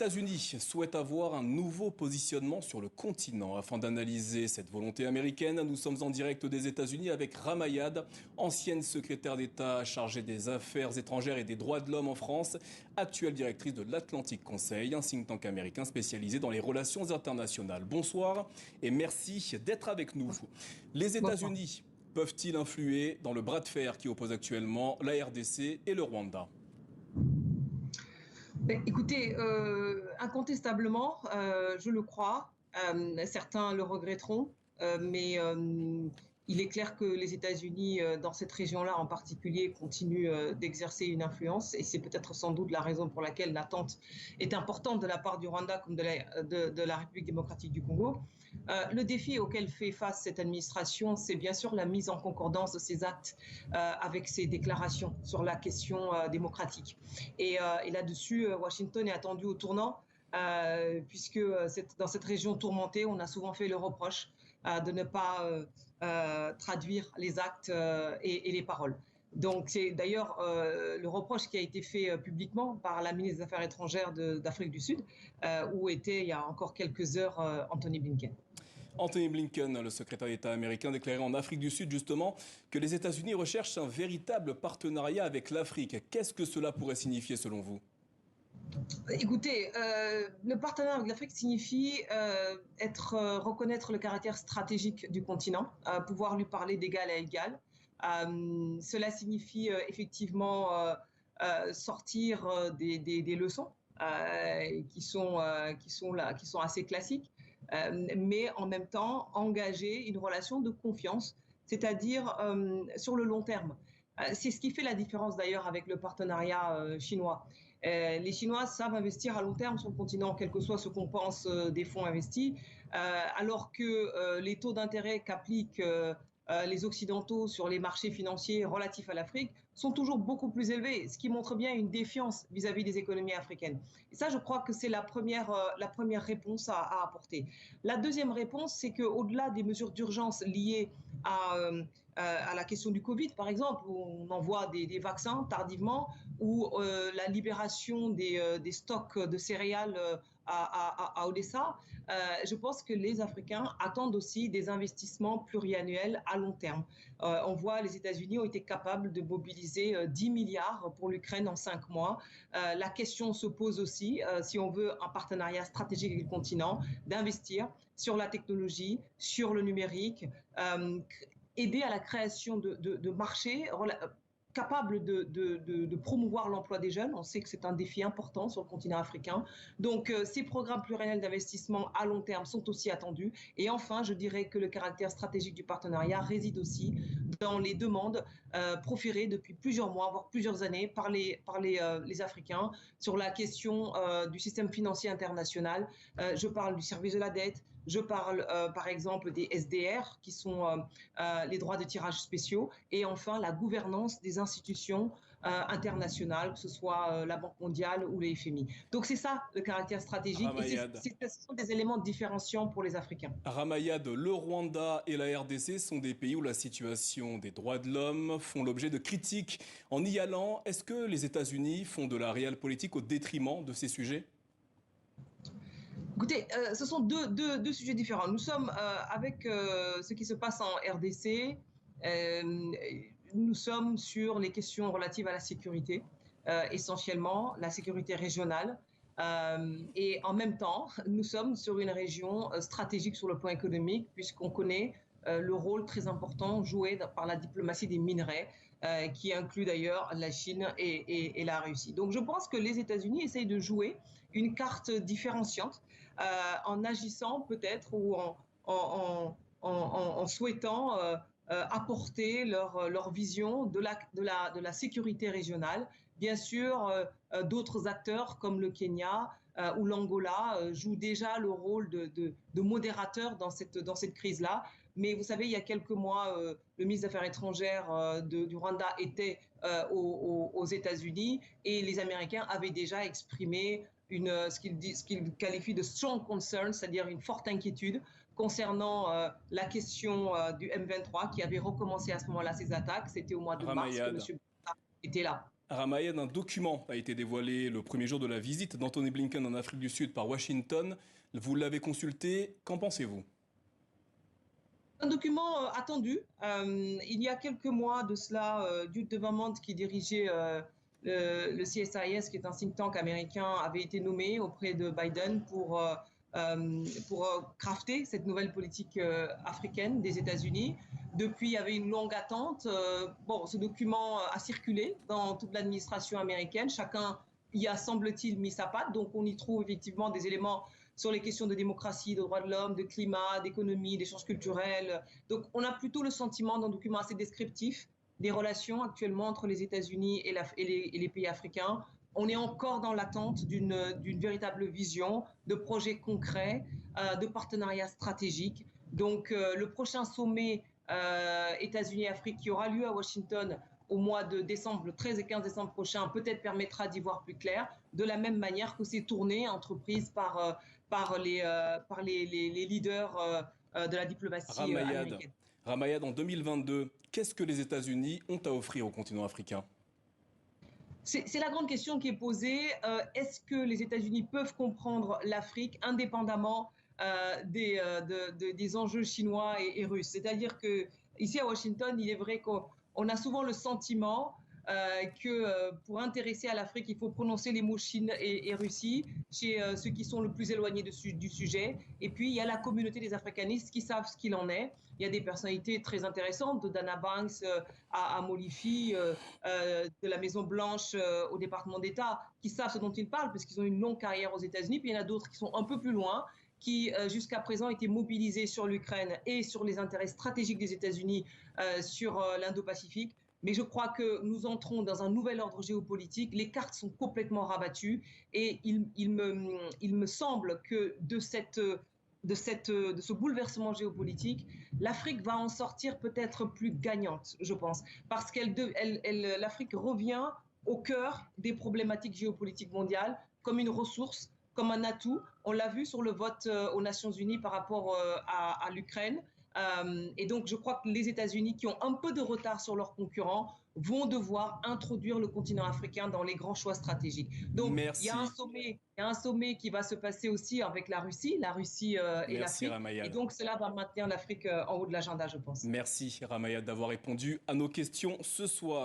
États-Unis souhaitent avoir un nouveau positionnement sur le continent. Afin d'analyser cette volonté américaine, nous sommes en direct des États-Unis avec Rama Yad, ancienne secrétaire d'État chargée des affaires étrangères et des droits de l'homme en France, actuelle directrice de l'Atlantic Council, un think tank américain spécialisé dans les relations internationales. Bonsoir et merci d'être avec nous. Les États-Unis peuvent-ils influer dans le bras de fer qui oppose actuellement la RDC et le Rwanda ? Écoutez, incontestablement, je le crois. Certains le regretteront, mais il est clair que les États-Unis, dans cette région-là en particulier, continuent d'exercer une influence. Et c'est peut-être sans doute la raison pour laquelle l'attente est importante de la part du Rwanda comme de la République démocratique du Congo. Le défi auquel fait face cette administration, c'est bien sûr la mise en concordance de ses actes avec ses déclarations sur la question démocratique. Et là-dessus, Washington est attendu au tournant, puisque dans cette région tourmentée, on a souvent fait le reproche de ne pas traduire les actes et les paroles. Donc c'est d'ailleurs le reproche qui a été fait publiquement par la ministre des Affaires étrangères d'Afrique du Sud, où était il y a encore quelques heures Anthony Blinken. Anthony Blinken, le secrétaire d'État américain, déclarait en Afrique du Sud justement que les États-Unis recherchent un véritable partenariat avec l'Afrique. Qu'est-ce que cela pourrait signifier selon vous ? Écoutez, le partenariat avec l'Afrique signifie reconnaître le caractère stratégique du continent, pouvoir lui parler d'égal à égal. Cela signifie effectivement sortir des leçons qui sont assez classiques, mais en même temps engager une relation de confiance, c'est-à-dire sur le long terme. C'est ce qui fait la différence d'ailleurs avec le partenariat chinois. Les Chinois savent investir à long terme sur le continent, quel que soit ce qu'on pense des fonds investis, alors que les taux d'intérêt qu'appliquent les Occidentaux sur les marchés financiers relatifs à l'Afrique sont toujours beaucoup plus élevés, ce qui montre bien une défiance vis-à-vis des économies africaines. Et ça, je crois que c'est la première réponse à apporter. La deuxième réponse, c'est qu'au-delà des mesures d'urgence liées à la question du Covid, par exemple, où on envoie des vaccins tardivement, ou la libération des stocks de céréales à Odessa, je pense que les Africains attendent aussi des investissements pluriannuels à long terme. On voit les États-Unis ont été capables de mobiliser 10 milliards pour l'Ukraine en 5 mois. La question se pose aussi, si on veut un partenariat stratégique avec le continent, d'investir sur la technologie, sur le numérique, aider à la création de marchés capables de promouvoir l'emploi des jeunes. On sait que c'est un défi important sur le continent africain. Donc, ces programmes pluriannuels d'investissement à long terme sont aussi attendus. Et enfin, je dirais que le caractère stratégique du partenariat réside aussi dans les demandes proférées depuis plusieurs mois, voire plusieurs années par les Africains sur la question du système financier international. Je parle du service de la dette. Je parle par exemple des SDR, qui sont les droits de tirage spéciaux, et enfin la gouvernance des institutions internationales, que ce soit la Banque mondiale ou le FMI. Donc c'est ça le caractère stratégique, et ce sont des éléments différenciants pour les Africains. Rama Yad, le Rwanda et la RDC sont des pays où la situation des droits de l'homme font l'objet de critiques. En y allant, est-ce que les États-Unis font de la réelle politique au détriment de ces sujets ? Écoutez, ce sont deux sujets différents. Nous sommes avec ce qui se passe en RDC. Nous sommes sur les questions relatives à la sécurité, essentiellement la sécurité régionale. Et en même temps, nous sommes sur une région stratégique sur le plan économique, puisqu'on connaît le rôle très important joué par la diplomatie des minerais, qui inclut d'ailleurs la Chine et la Russie. Donc je pense que les États-Unis essayent de jouer une carte différenciante en agissant peut-être ou en souhaitant apporter leur vision de la sécurité régionale. Bien sûr, d'autres acteurs comme le Kenya ou l'Angola jouent déjà le rôle de modérateur dans cette crise-là. Mais vous savez, il y a quelques mois, le ministre des Affaires étrangères du Rwanda était aux États-Unis, et les Américains avaient déjà exprimé ce qu'ils qualifient de strong concern, c'est-à-dire une forte inquiétude concernant la question du M23 qui avait recommencé à ce moment-là ses attaques. C'était au mois de mars que M. était là. Ramayad, un document a été dévoilé le premier jour de la visite d'Anthony Blinken en Afrique du Sud par Washington. Vous l'avez consulté, qu'en pensez-vous? Un document attendu. Il y a quelques mois de cela, Duke Devermont, qui dirigeait le CSIS, qui est un think tank américain, avait été nommé auprès de Biden pour crafter cette nouvelle politique africaine des États-Unis. Depuis, il y avait une longue attente. Bon, ce document a circulé dans toute l'administration américaine. Chacun y a, semble-t-il, mis sa patte. Donc, on y trouve effectivement des éléments sur les questions de démocratie, de droits de l'homme, de climat, d'économie, d'échanges culturels. Donc, on a plutôt le sentiment d'un document assez descriptif des relations actuellement entre les États-Unis et les pays africains. On est encore dans l'attente d'une véritable vision, de projets concrets, de partenariats stratégiques. Donc, le prochain sommet États-Unis-Afrique qui aura lieu à Washington au mois de décembre, le 13 et 15 décembre prochain, peut-être permettra d'y voir plus clair, de la même manière que ces tournées entreprises par les leaders de la diplomatie américaine. Ramayad, en 2022, qu'est-ce que les États-Unis ont à offrir au continent africain? C'est la grande question qui est posée. Est-ce que les États-Unis peuvent comprendre l'Afrique indépendamment des enjeux chinois et russes? C'est-à-dire qu'ici à Washington, il est vrai qu'on a souvent le sentiment que pour intéresser à l'Afrique, il faut prononcer les mots Chine et Russie chez ceux qui sont le plus éloignés du sujet. Et puis, il y a la communauté des africanistes qui savent ce qu'il en est. Il y a des personnalités très intéressantes, de Dana Banks à Molifi, de la Maison-Blanche au département d'État, qui savent ce dont ils parlent, parce qu'ils ont une longue carrière aux États-Unis. Puis il y en a d'autres qui sont un peu plus loin, qui jusqu'à présent étaient mobilisés sur l'Ukraine et sur les intérêts stratégiques des États-Unis sur l'Indo-Pacifique. Mais je crois que nous entrons dans un nouvel ordre géopolitique. Les cartes sont complètement rabattues et il me semble que de ce bouleversement géopolitique, l'Afrique va en sortir peut-être plus gagnante, je pense, parce l'Afrique revient au cœur des problématiques géopolitiques mondiales comme une ressource, comme un atout. On l'a vu sur le vote aux Nations Unies par rapport à l'Ukraine. Et donc, je crois que les États-Unis, qui ont un peu de retard sur leurs concurrents, vont devoir introduire le continent africain dans les grands choix stratégiques. Donc, Merci. il y a un sommet qui va se passer aussi avec la Russie et l'Afrique. Ramayad. Et donc, cela va maintenir l'Afrique en haut de l'agenda, je pense. Merci Ramayad d'avoir répondu à nos questions ce soir.